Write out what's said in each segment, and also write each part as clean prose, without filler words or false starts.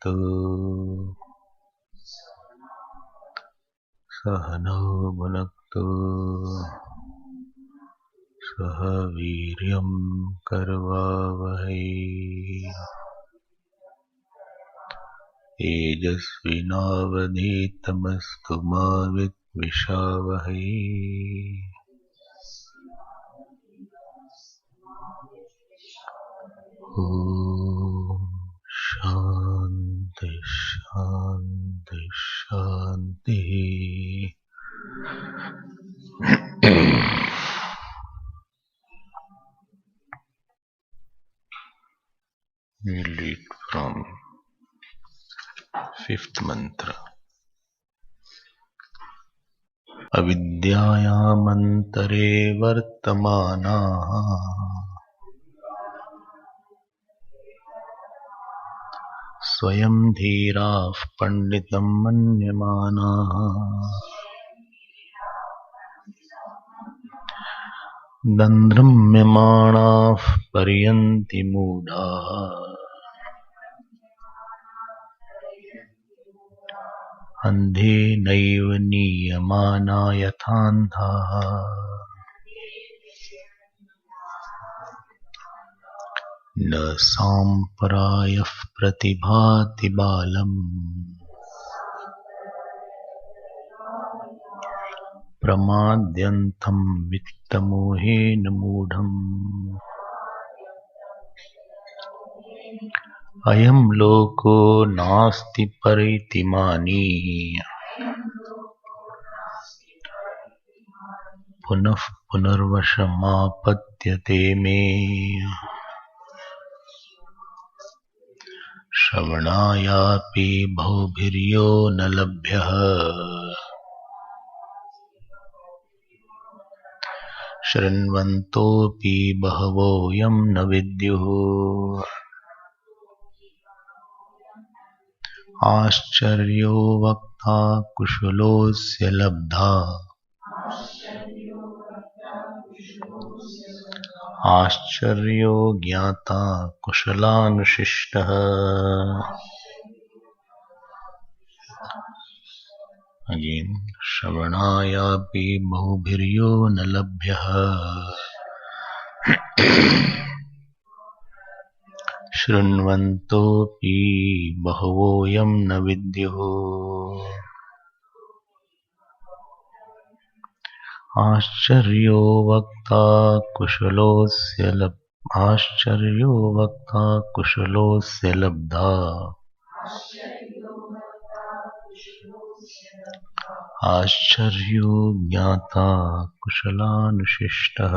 भुनक्तु सहनौ भुनक्तु सह वीर्यं करवावहै तेजस्विनावधीतमस्तु मा विद्विषावहै। ओम शांति शांति शांति। We'll read from 5th mantra. अविद्यायामन्तरे वर्तमानाः स्वयं धीराः पंडितं मन्यमानाः दन्द्रम्यमाणाः पर्यन्ति मूढाः अन्धेनैव नीयमाना यथान्धाः। न साम्प्रायः प्रतिभाति बालम् प्रमाद्यन्तं वित्तमोहेन मूढम्। अयं लोको नास्ति परितिमानी पुनः पुनर्वशमापद्यते मे। श्रवणायापि बहुभिर्यो न लभ्यः शृण्वन्तोऽपि बहवो यं न विद्युः। आश्चर्यो वक्ता कुशलोऽस्य लब्धा आश्चर्यो ज्ञाता कुशलानुशिष्टः। अगेन श्रवणायापि बहुभिर्यो न लभ्यः शृण्वन्तोऽपि बहवो यं न विद्युः। आश्चर्यो वक्ता कुशलोऽस्य लब्धा आश्चर्यो ज्ञाता कुशलानुशिष्टः।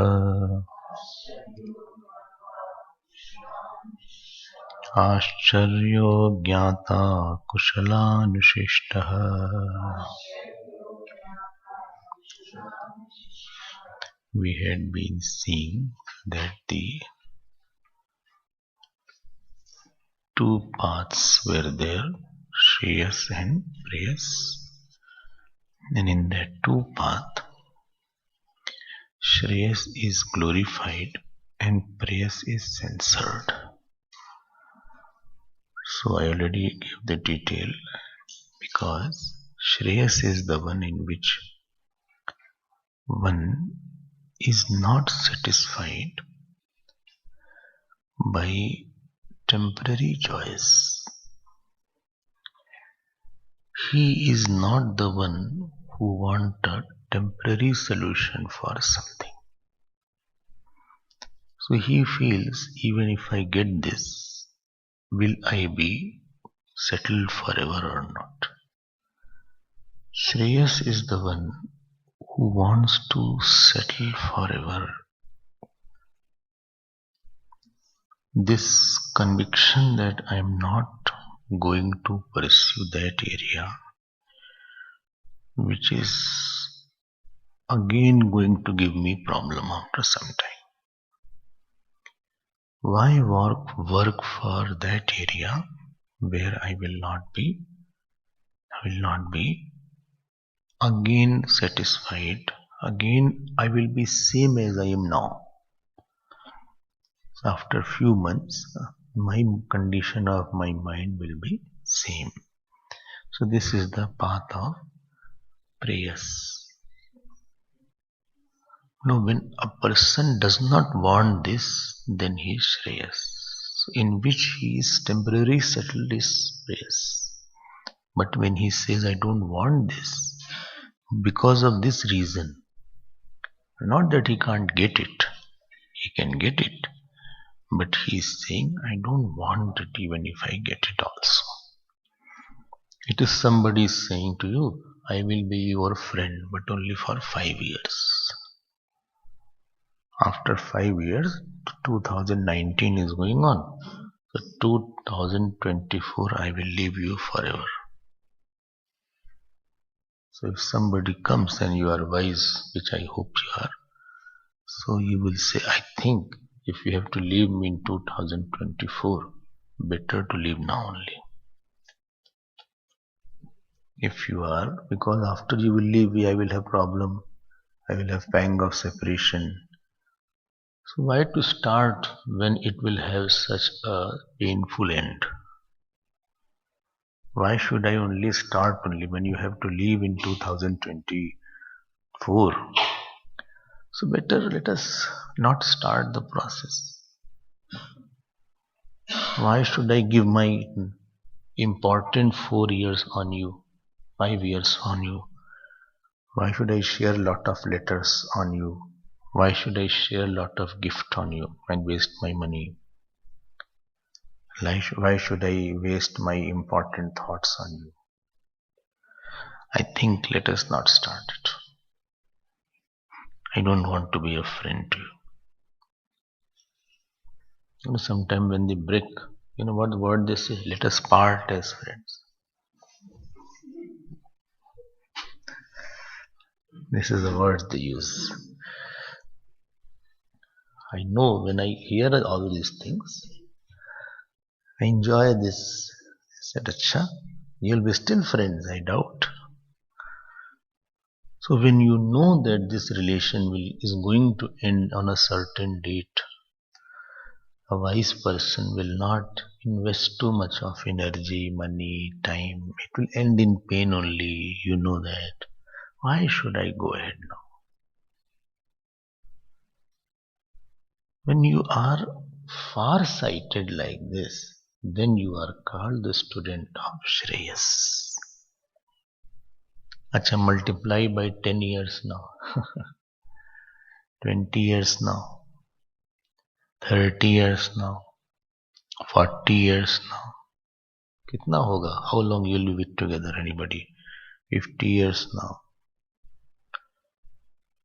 आश्चर्यो ज्ञाता कुशलानुशिष्टः। We had been seeing that the two paths were there, Shreyas and Preyas, and in that two paths, Shreyas is glorified and Preyas is censored. So I already gave the detail, because Shreyas is the one in which one is not satisfied by temporary joys. He is not the one who wants a temporary solution for something. So he feels, even if I get this, will I be settled forever or not? Shreyas is the one who wants to settle forever. This conviction that I am not going to pursue that area, which is again going to give me problem after some time. Why work for that area where I will not be again satisfied, again I will be same as I am now. So after few months, my condition of my mind will be same. So this is the path of prayers. No, when a person does not want this, then he is Shreyas. So in which he is temporarily settled is Prayas. But when he says, I don't want this, because of this reason, not that he can't get it, he can get it, but he is saying, I don't want it even if I get it also. It is somebody saying to you, I will be your friend, but only for 5 years. After 5 years, 2019 is going on. So 2024, I will leave you forever. So if somebody comes and you are wise, which I hope you are, so you will say, I think if you have to leave me in 2024, better to leave now only. If you are, because after you will leave me, I will have problem, I will have pang of separation. So why to start when it will have such a painful end? Why should I only start only when you have to leave in 2024? So better let us not start the process. Why should I give my important 4 years on you, 5 years on you? Why should I share lot of letters on you? Why should I share lot of gift on you and waste my money? Why should I waste my important thoughts on you? I think let us not start it. I don't want to be a friend to you. Sometimes when they break, what the word they say? Let us part as friends. This is the word they use. I know when I hear all these things, I enjoy this. I said, Acha, you'll be still friends, I doubt. So when you know that this relation is going to end on a certain date, a wise person will not invest too much of energy, money, time. It will end in pain only, you know that. Why should I go ahead now? When you are far-sighted like this, then you are called the student of Shreyas. Acha, multiply by 10 years now, 20 years now, 30 years now, 40 years now. Kitna hoga? How long you will be together, anybody? 50 years now.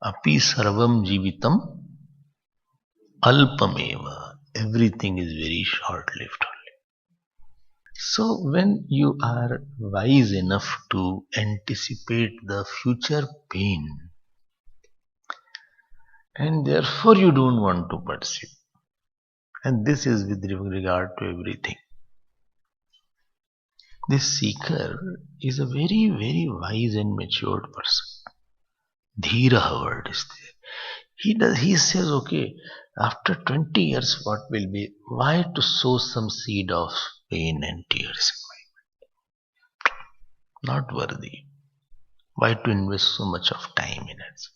Api sarvam jivitam alpameva. Everything is very short-lived only. So when you are wise enough to anticipate the future pain, and therefore you don't want to pursue, and this is with regard to everything. This seeker is a very, very wise and matured person. Dhira word is there. He says, okay, after 20 years, what will be? Why to sow some seed of pain and tears in my mind? Not worthy. Why to invest so much of time in it?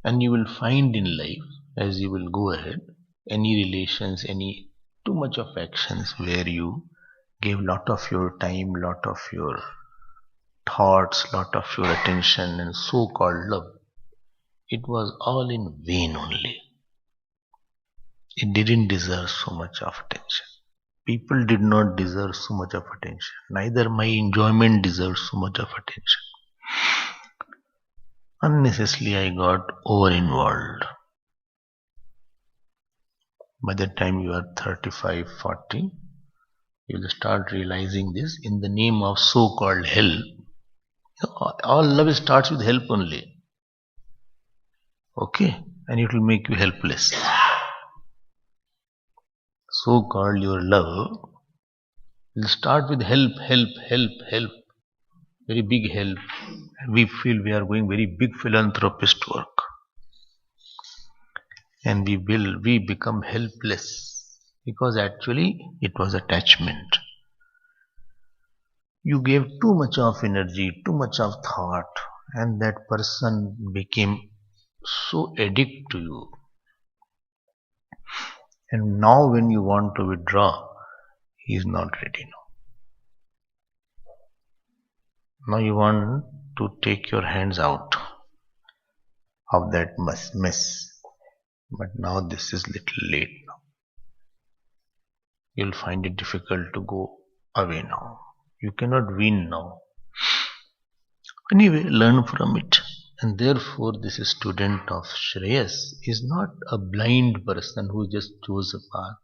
And you will find in life, as you will go ahead, any relations, any too much of actions where you gave lot of your time, lot of your thoughts, lot of your attention and so-called love. It was all in vain only. It didn't deserve so much of attention. People did not deserve so much of attention. Neither my enjoyment deserved so much of attention. Unnecessarily I got over-involved. By the time you are 35, 40, you will start realizing this in the name of so-called help. All love starts with help only. Okay? And it will make you helpless. So-called your love will start with help. Very big help. We feel we are going very big philanthropist work. And we become helpless because actually it was attachment. You gave too much of energy, too much of thought, and that person became so addicted to you. And now when you want to withdraw, he is not ready now. Now you want to take your hands out of that mess. But now this is little late now. You'll find it difficult to go away now. You cannot win now. Anyway, learn from it. And therefore, this student of Shreyas is not a blind person who just chose a path.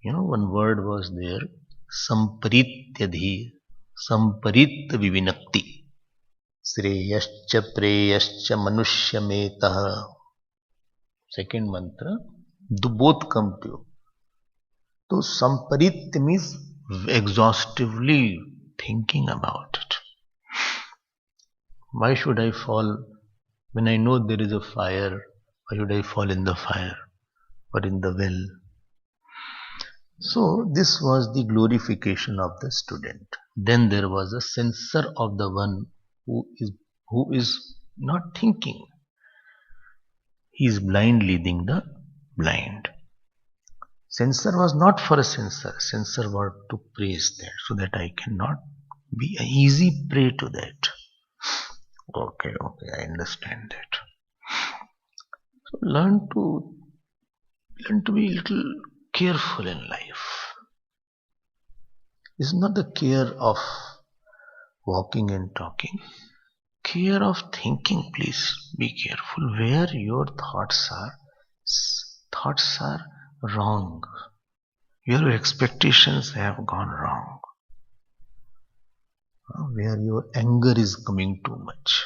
One word was there, samparityadhi, samparit vivinakti, shreyascha preyascha manushyametaha. Second mantra, both come to you. So samparit means exhaustively thinking about it. Why should I fall when I know there is a fire? Why should I fall in the fire or in the well? So this was the glorification of the student. Then there was a censor of the one who is not thinking. He is blind leading the blind. Censor was not for a censor. Censor was to praise that, so that I cannot be an easy prey to that. Okay, I understand that. So learn to be a little careful in life. It's not the care of walking and talking. Care of thinking, please be careful where your thoughts are. Thoughts are wrong. Your expectations have gone wrong. Where your anger is coming too much.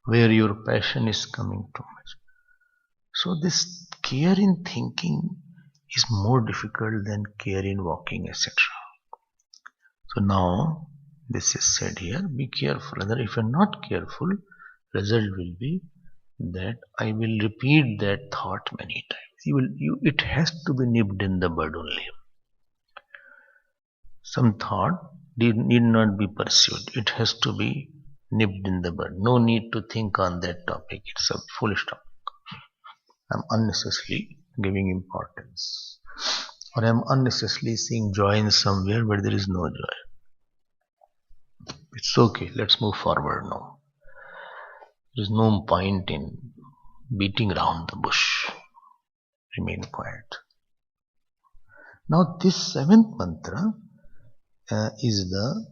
Where your passion is coming too much. So this care in thinking is more difficult than care in walking, etc. So now this is said here, be careful. Otherwise, if you are not careful, result will be that I will repeat that thought many times. It has to be nipped in the bud only. Some thought need not be pursued. It has to be nipped in the bud. No need to think on that topic. It's a foolish topic. I'm unnecessarily giving importance. Or I'm unnecessarily seeing joy in somewhere where there is no joy. It's okay. Let's move forward now. There is no point in beating around the bush. Remain quiet. Now this seventh mantra is the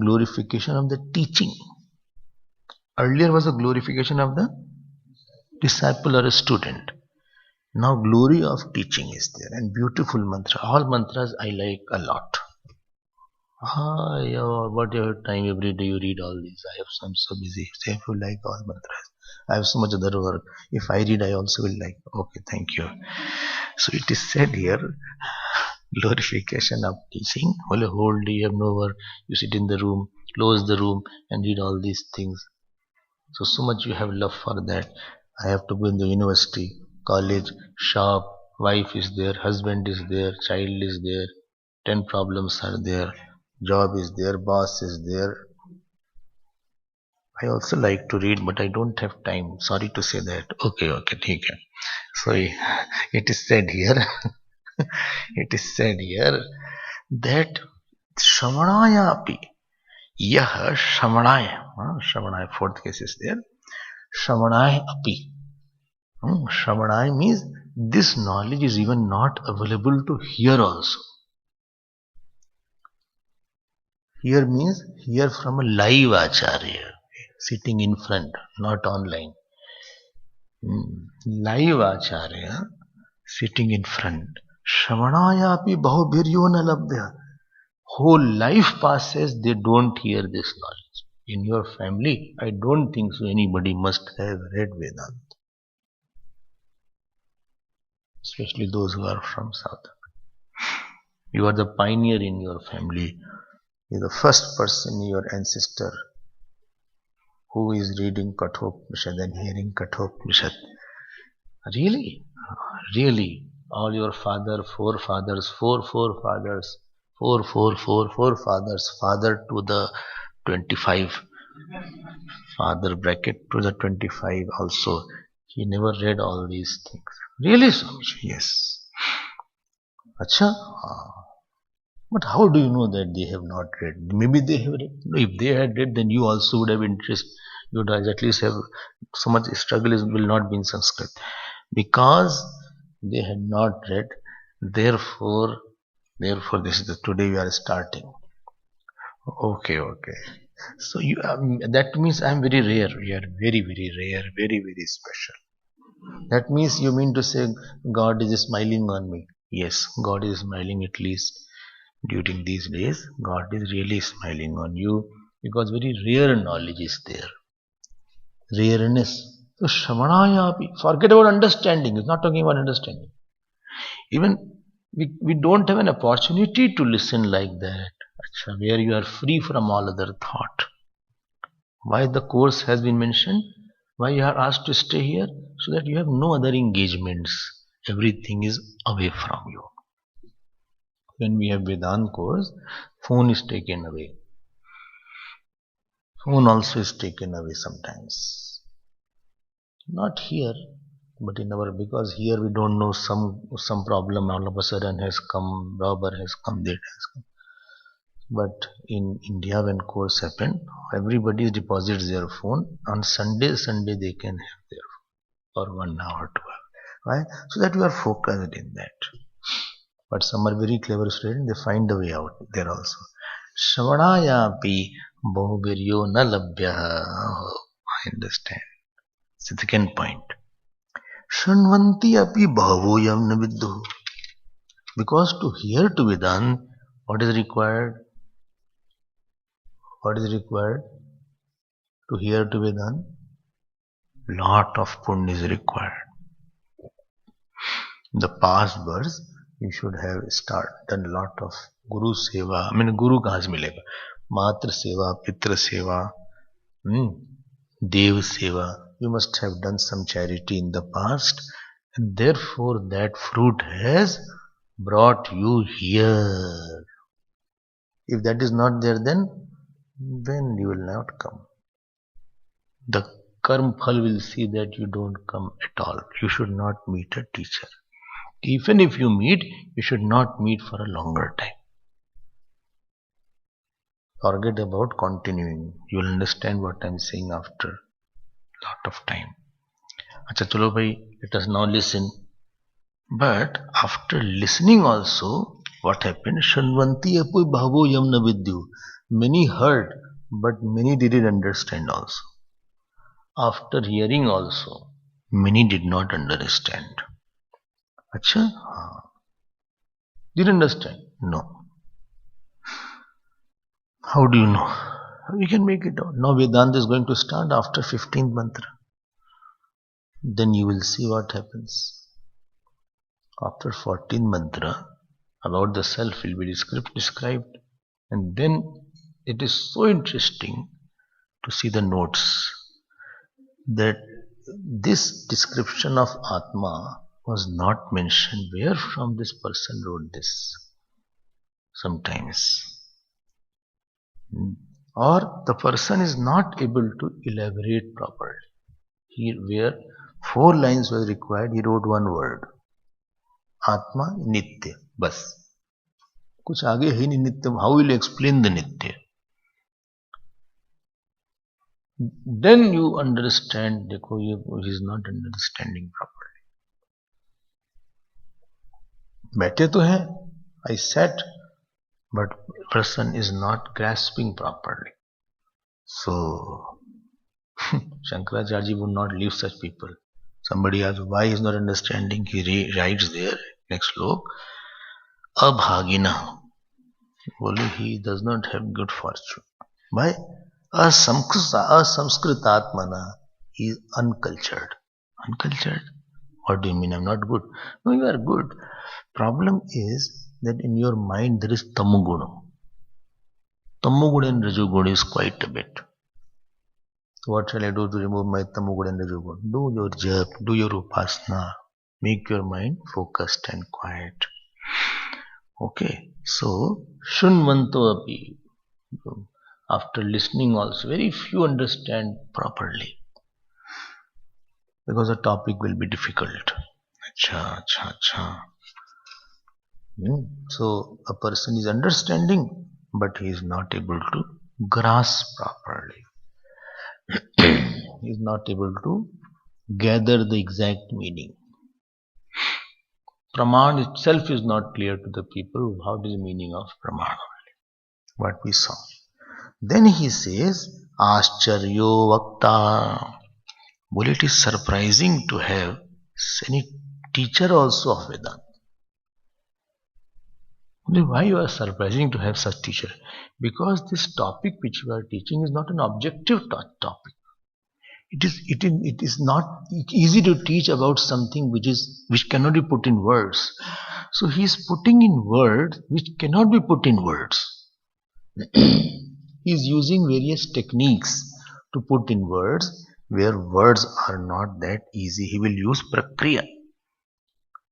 glorification of the teaching. Earlier was a glorification of the disciple or a student. Now glory of teaching is there, and beautiful mantra. All mantras I like a lot. Whatever time every day you read all these. I'm so busy. So if you like all mantras, I have so much other work. If I read, I also will like. Okay, thank you. So it is said here, glorification of teaching. Whole day you have no work. You sit in the room, close the room, and read all these things. So much you have love for that. I have to go in the university, college, shop, wife is there, husband is there, child is there, 10 problems are there, job is there, boss is there. I also like to read, but I don't have time. Sorry to say that. Okay, okay. So it is said here, that Shravanaya api, Yah Shravanaya, fourth case is there. Shravanaya api. Shravanaya means this knowledge is even not available to hear also. Hear means hear from a live acharya, sitting in front, not online. Live acharya, sitting in front. Shravanaya api bahubhiryo na labhya. Whole life passes, they don't hear this knowledge. In your family, I don't think so anybody must have read Vedanta. Especially those who are from South Africa. You are the pioneer in your family. You are the first person, your ancestor, who is reading Kathopanishad and hearing Kathopanishad. Really? All your forefathers, Four fathers. Father to the 25. Father bracket to the 25 also. He never read all these things. Really, Swamiji? Yes. Acha? But how do you know that they have not read? Maybe they have read. No, if they had read, then you also would have interest. You would at least have so much struggle will not be in Sanskrit. Because they had not read, therefore, this is today we are starting. Okay. So you that means I am very rare. You are very rare, very special. That means you mean to say God is smiling on me. Yes, God is smiling at least during these days. God is really smiling on you because very rare knowledge is there. Rareness. So Shramanayapi. Forget about understanding. It's not talking about understanding. Even we don't have an opportunity to listen like that. Where you are free from all other thought. Why the course has been mentioned? Why you are asked to stay here? So that you have no other engagements. Everything is away from you. When we have Vedanta course, phone is taken away. Phone also is taken away sometimes. Not here, but in our, because here we don't know some problem all of a sudden has come, robber has come, that has come. But in India, when course happened, everybody deposits their phone. On Sunday they can have their phone for 1 hour, 2 hours. Why? So that you are focused in that. But some are very clever students, they find a way out there also. Shravanayapi bahuviryo na labhya. I understand. Second point. Shanvanti api bhavoyam na viddu. Because to hear to be done, what is required? What is required to hear to be done? Lot of punya is required. The past births, you should have done lot of Guru Seva. I mean, Guru kahan se milega? Matra Seva, Pitra Seva, Dev Seva. You must have done some charity in the past, and therefore that fruit has brought you here. If that is not there, then you will not come. The karma phal will see that you don't come at all. You should not meet a teacher. Even if you meet, you should not meet for a longer time. Forget about continuing. You will understand what I am saying after a lot of time. Acha chalo bhai, let us now listen. But after listening also, what happened? Shanvanti api bhavo yamna vidyu. Many heard, but many didn't understand also. After hearing also, many did not understand. Acha? Did you understand? No. How do you know? We can make it out. Now Vedanta is going to start after 15th mantra. Then you will see what happens. After 14th mantra, about the self will be described. And then it is so interesting to see the notes that this description of Atma was not mentioned. Where from this person wrote this? Sometimes. Or the person is not able to elaborate properly. Here, where 4 lines were required, he wrote 1 word. Atma Nitya. Bas. Kuch aage hai nahi Nitya. How will you explain the Nitya? Then you understand, देखो he is not understanding properly. बैठे तो हैं, I sat, but person is not grasping properly. So Shankaracharya would not leave such people. Somebody asks why he is not understanding. He writes there next slok, abhagina. He does not have good fortune. Why? Asamskritatmana. He is uncultured. Uncultured? What do you mean? I'm not good. No, you are good. Problem is that in your mind there is tamoguna. Tamoguna and rajoguna is quite a bit. What shall I do to remove my tamoguna and rajoguna? Do your jap, do your upasana. Make your mind focused and quiet. Okay, so Shunvanto api. After listening also, very few understand properly because the topic will be difficult. Acha, acha, acha. So a person is understanding, but he is not able to grasp properly. He is not able to gather the exact meaning. Praman itself is not clear to the people. How is the meaning of Praman? What we saw. Then he says, Ascharyo Vakta. Well, it is surprising to have any teacher also of Vedanta. Why you are surprising to have such teacher? Because this topic which you are teaching is not an objective topic. It is not easy to teach about something which cannot be put in words. So he is putting in words which cannot be put in words. He is using various techniques to put in words where words are not that easy. He will use prakriya.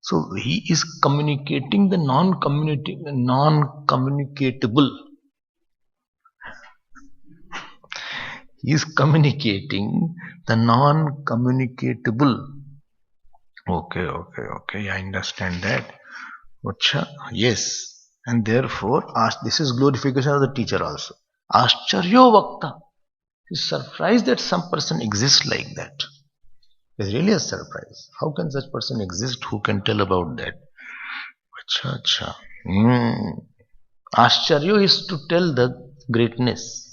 So he is communicating the non-communicatable. He is communicating the non-communicatable. Okay. I understand that. Acha, yes. And therefore, this is glorification of the teacher also. Ascharyo Vakta. He is surprised that some person exists like that. It's really a surprise. How can such person exist? Who can tell about that? Acha. Ascharyo is to tell the greatness.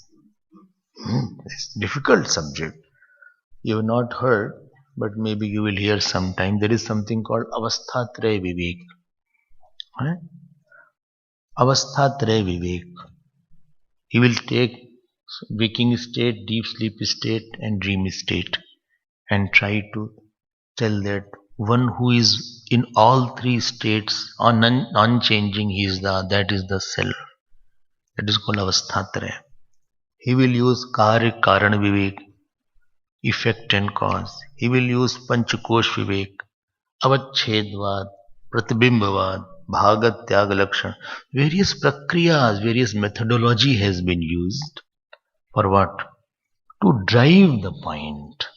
It's a difficult subject. You have not heard, but maybe you will hear sometime. There is something called Avasthatraya Vivek. Avasthatraya Vivek. He will take waking state, deep sleep state, and dream state and try to tell that one who is in all three states unchanging, that is the self. That is called Avasthatraya. He will use Karya Karana Vivek, effect and cause. He will use Panchakosh Vivek, Avachedvad, Pratibhimbavad, Bhagat Tyaga Lakshan. Various prakriyas, various methodology has been used for what? To drive the point.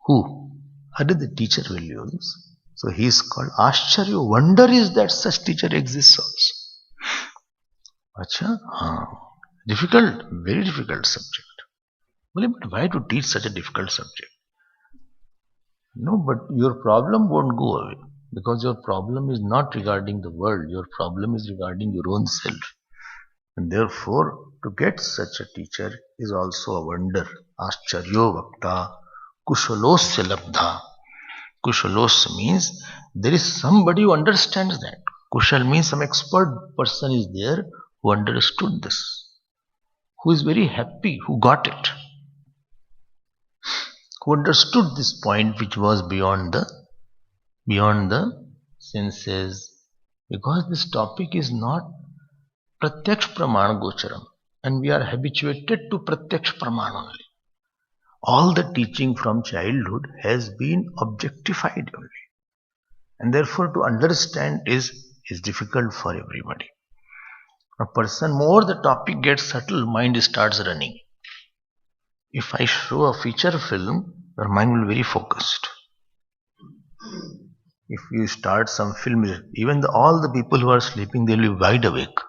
Who? Other the teacher will use. So he is called Ascharya. Wonder is that such teacher exists also. Acha? Difficult, very difficult subject. But why to teach such a difficult subject? No, but your problem won't go away because your problem is not regarding the world. Your problem is regarding your own self. And therefore, to get such a teacher is also a wonder. Ascharyo Vakta Kushalosya Labdha. Kushalosya means there is somebody who understands that. Kushal means some expert person is there who understood this, who is very happy, who got it, who understood this point which was beyond the senses, because this topic is not pratyaksh praman gocharam, and we are habituated to pratyaksh praman only. All the teaching from childhood has been objectified only, and therefore to understand is difficult for everybody. A person, more the topic gets subtle, mind starts running. If I show a feature film, your mind will be very focused. If you start some film, even all the people who are sleeping, they will be wide awake.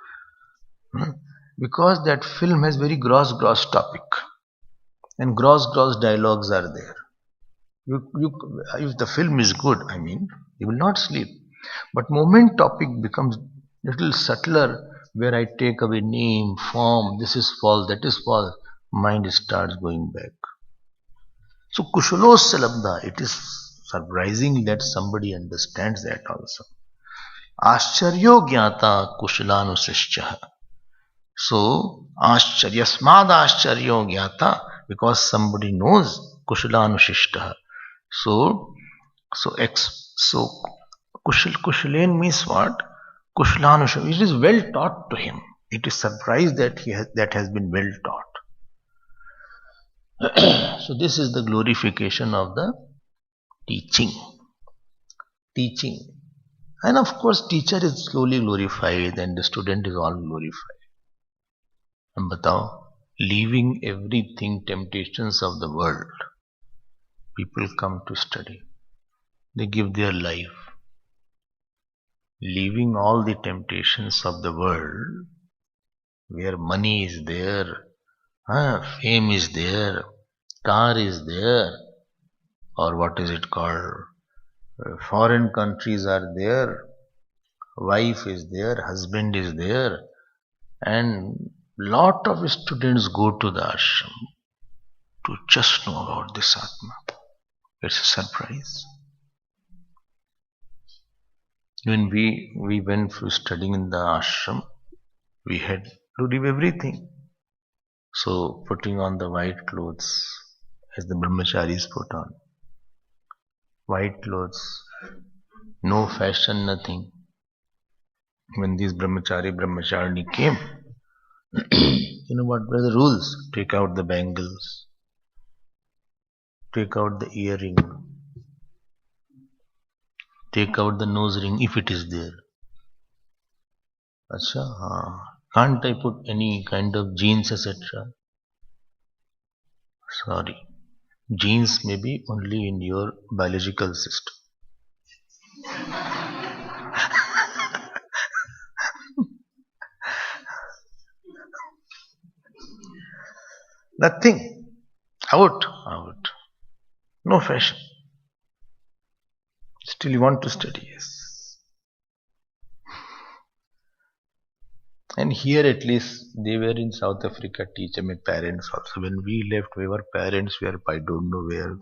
Because that film has very gross topic. And gross dialogues are there. If the film is good, you will not sleep. But moment topic becomes little subtler, where I take away name, form, this is false, that is false, mind starts going back. So Kushalosya Labdha, it is surprising that somebody understands that also. Ascharyo Gyata Kushalanusishcha. So Yasmad Ascharyo Gyata, because somebody knows Kushalanusishta. So Kushalen means what? Kushalanusha. It is well taught to him. It is surprised that that has been well taught. So this is the glorification of the teaching. And of course, teacher is slowly glorified and the student is all glorified. And batao, leaving everything, temptations of the world, people come to study. They give their life. Leaving all the temptations of the world, where money is there, fame is there, car is there, or what is it called? Foreign countries are there, wife is there, husband is there, and lot of students go to the ashram to just know about this Atma. It's a surprise. When we went for studying in the ashram, we had to leave everything. So putting on the white clothes, as the brahmacharis put on. White clothes, no fashion, nothing. When these brahmacharni came, you know what were the rules? Take out the bangles, take out the earring, take out the nose ring if it is there. Acha, can't I put any kind of jeans, etc.? Sorry, genes may be only in your biological system. Nothing. Out. No fashion. Still you want to study, yes. And here at least they were in South Africa, teacher, my parents also. When we left, our parents were, I don't know where.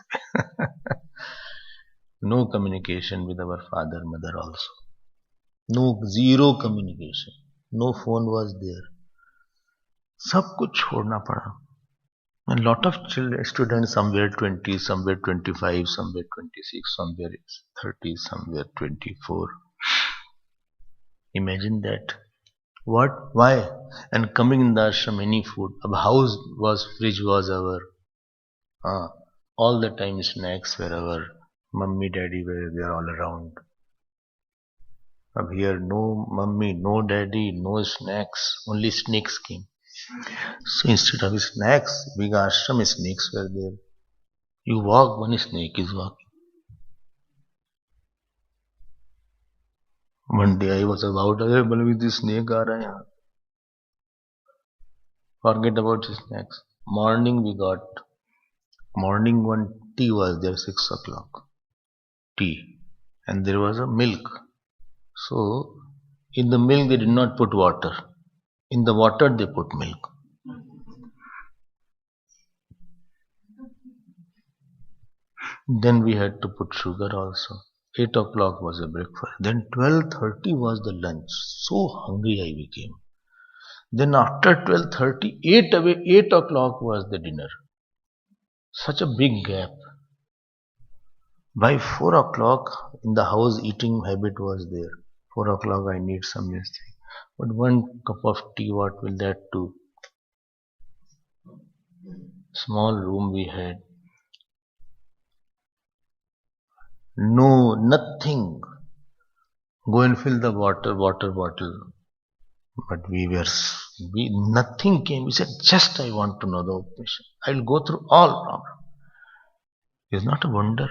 No communication with our father, mother also. No, zero communication. No phone was there. सब कुछ छोड़ना पड़ा. And lot of children, students, somewhere 20, somewhere 25, somewhere 26, somewhere 30, somewhere 24. Imagine that. What? Why? And coming in the ashram, any food. A house was, fridge was our. All the time snacks were our. Mummy, daddy were there all around. Ab here no mummy, no daddy, no snacks. Only snakes came. So instead of snacks, big ashram, snakes were there. You walk, one snake is walking. One day I was about, with this snake aa raha hai. Forget about snacks. Morning we got, morning one tea was there, 6 o'clock. Tea. And there was a milk. So, in the milk they did not put water. In the water they put milk. Then we had to put sugar also. 8 o'clock was the breakfast. Then 12:30 was the lunch. So hungry I became. Then after 12:30, 8 o'clock was the dinner. Such a big gap. By 4 o'clock, in the house eating habit was there. 4 o'clock I need some thing. But one cup of tea, what will that do? Small room we had. No, nothing. Go and fill the water bottle. But nothing came. We said, just I want to know the operation. I will go through all problem. It's not a wonder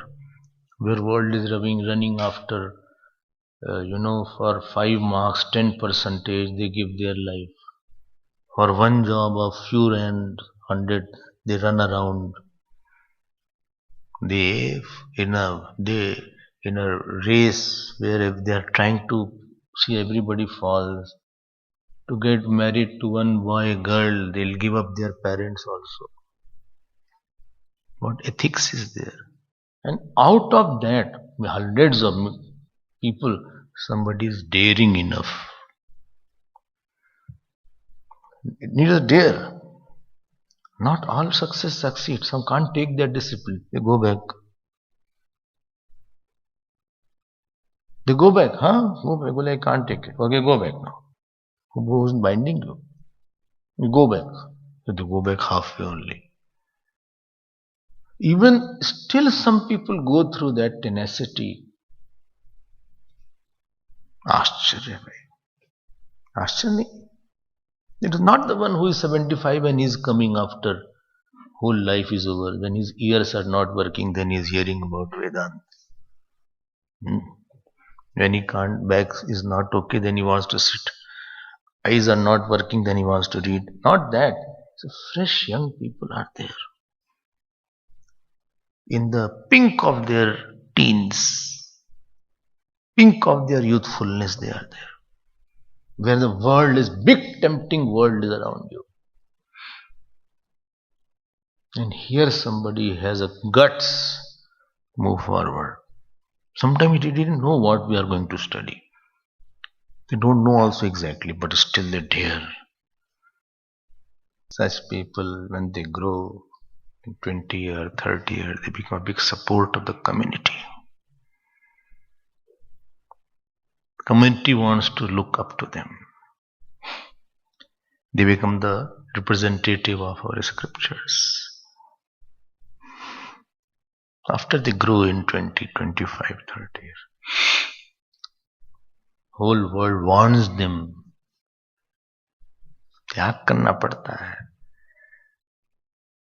where world is running after, for 5 marks, 10 percentage, they give their life. For one job of few and 100, they run around. They in a race where if they are trying to see everybody falls. To get married to one boy, girl, they'll give up their parents also. What ethics is there? And out of that, hundreds of people, somebody is daring enough. It needs a dare. Not all success succeeds. Some can't take their discipline. They go back. Go back. Go back. I can't take it. Okay, go back now. Who's binding you? You go back. So they go back halfway only. Even still some people go through that tenacity. आश्चर्य भाई, आश्चर्य नहीं. It is not the one who is 75 and is coming after whole life is over. When his ears are not working, then he is hearing about Vedanta. When he can't, back is not okay, then he wants to sit. Eyes are not working, then he wants to read. Not that. So fresh young people are there. In the pink of their teens, pink of their youthfulness, they are there. Where the world is, big tempting world is around you. And here somebody has a guts to move forward. Sometimes they didn't know what we are going to study. They don't know also exactly, but still they dare. Such people, when they grow in 20 years, 30 years, they become a big support of the community. The community wants to look up to them. They become the representative of our scriptures. After they grow in 20, 25, 30 years, whole world warns them. त्याग करना पड़ता है.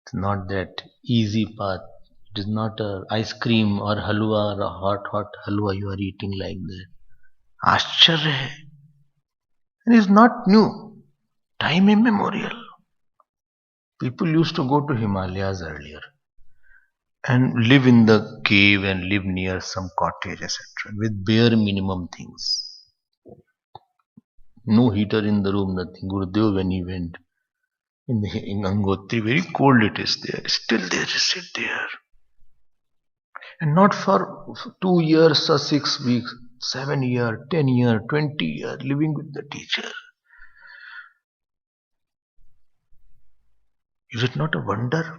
It's not that easy path. It is not a ice cream or halwa or a hot halwa you are eating like that. आश्चर्य है. And it's not new. Time immemorial. People used to go to Himalayas earlier and live in the cave and live near some cottage, etc. with bare minimum things. No heater in the room, nothing. Gurudev, when he went in Gangotri, very cold it is there. Still they sit there. And not for 2 years or 6 weeks, 7 years, 10 years, 20 years, living with the teacher. Is it not a wonder?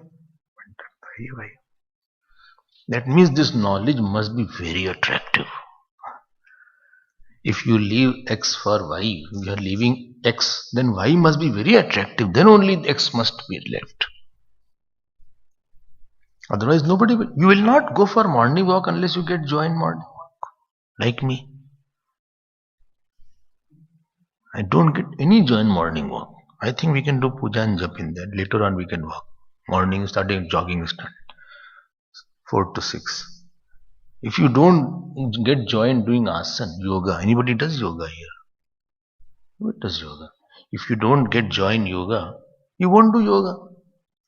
That means this knowledge must be very attractive. If you leave X for Y, you are leaving X, then Y must be very attractive. Then only X must be left. Otherwise, nobody will. You will not go for morning walk unless you get joy in morning walk. Like me. I don't get any joy in morning walk. I think we can do puja and jap in that. Later on we can walk. Morning starting, jogging start. 4 to 6. If you don't get joy in doing asana, yoga, anybody does yoga here? Who does yoga? If you don't get joy in yoga, you won't do yoga.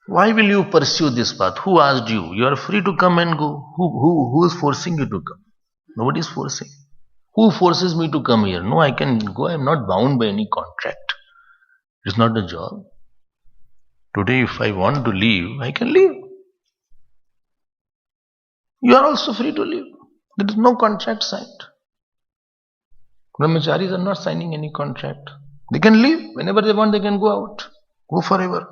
Why will you pursue this path? Who asked you? You are free to come and go. Who is forcing you to come? Nobody is forcing. Who forces me to come here? No, I can go. I am not bound by any contract. It is not a job. Today, if I want to leave, I can leave. You are also free to leave. There is no contract signed. Brahmacharis are not signing any contract. They can leave. Whenever they want, they can go out. Go forever.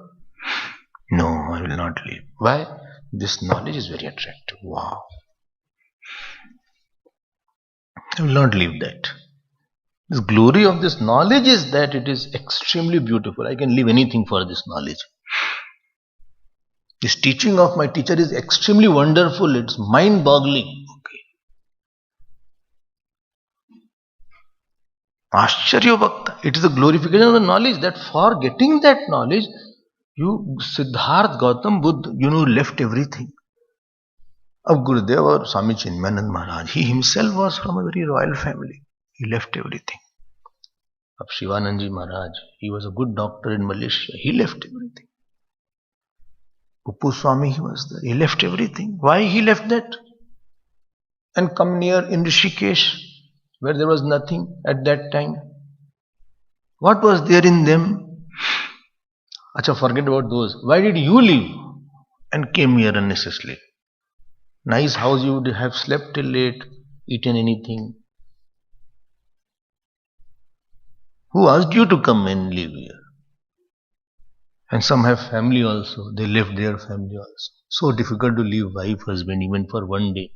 No, I will not leave. Why? This knowledge is very attractive. Wow. I will not leave that. This glory of this knowledge is that it is extremely beautiful. I can leave anything for this knowledge. This teaching of my teacher is extremely wonderful. It's mind-boggling. Ashcharya Bhakta. It is a glorification of the knowledge that for getting that knowledge, Siddhartha Gautam Buddha, left everything. Of Gurudev or Swami Chinmayanand Maharaj, he himself was from a very royal family. He left everything. Of Shivananji Maharaj, he was a good doctor in Malaysia. He left everything. Pupu Swami, he was there. He left everything. Why he left that? And come near in Rishikesh, where there was nothing at that time. What was there in them? Acha, forget about those. Why did you leave and came here unnecessarily? Nice house, you would have slept till late, eaten anything. Who asked you to come and live here? And some have family also. They left their family also. So difficult to leave wife, husband, even for one day.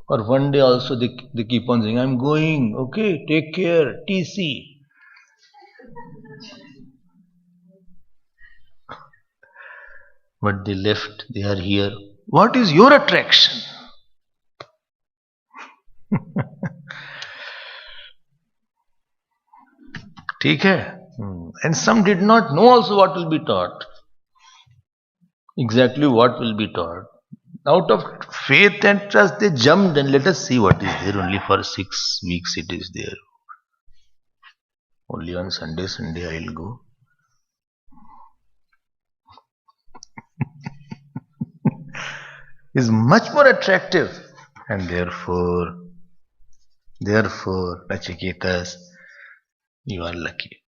For one day also they keep on saying, I'm going, okay, take care, TC. But they left, they are here. What is your attraction? ठीक है. And some did not know also what will be taught. Exactly what will be taught. Out of faith and trust, they jumped and let us see what is there. Only for 6 weeks it is there. Only on Sunday I'll go. Is much more attractive, and therefore, Nachiketas, you are lucky.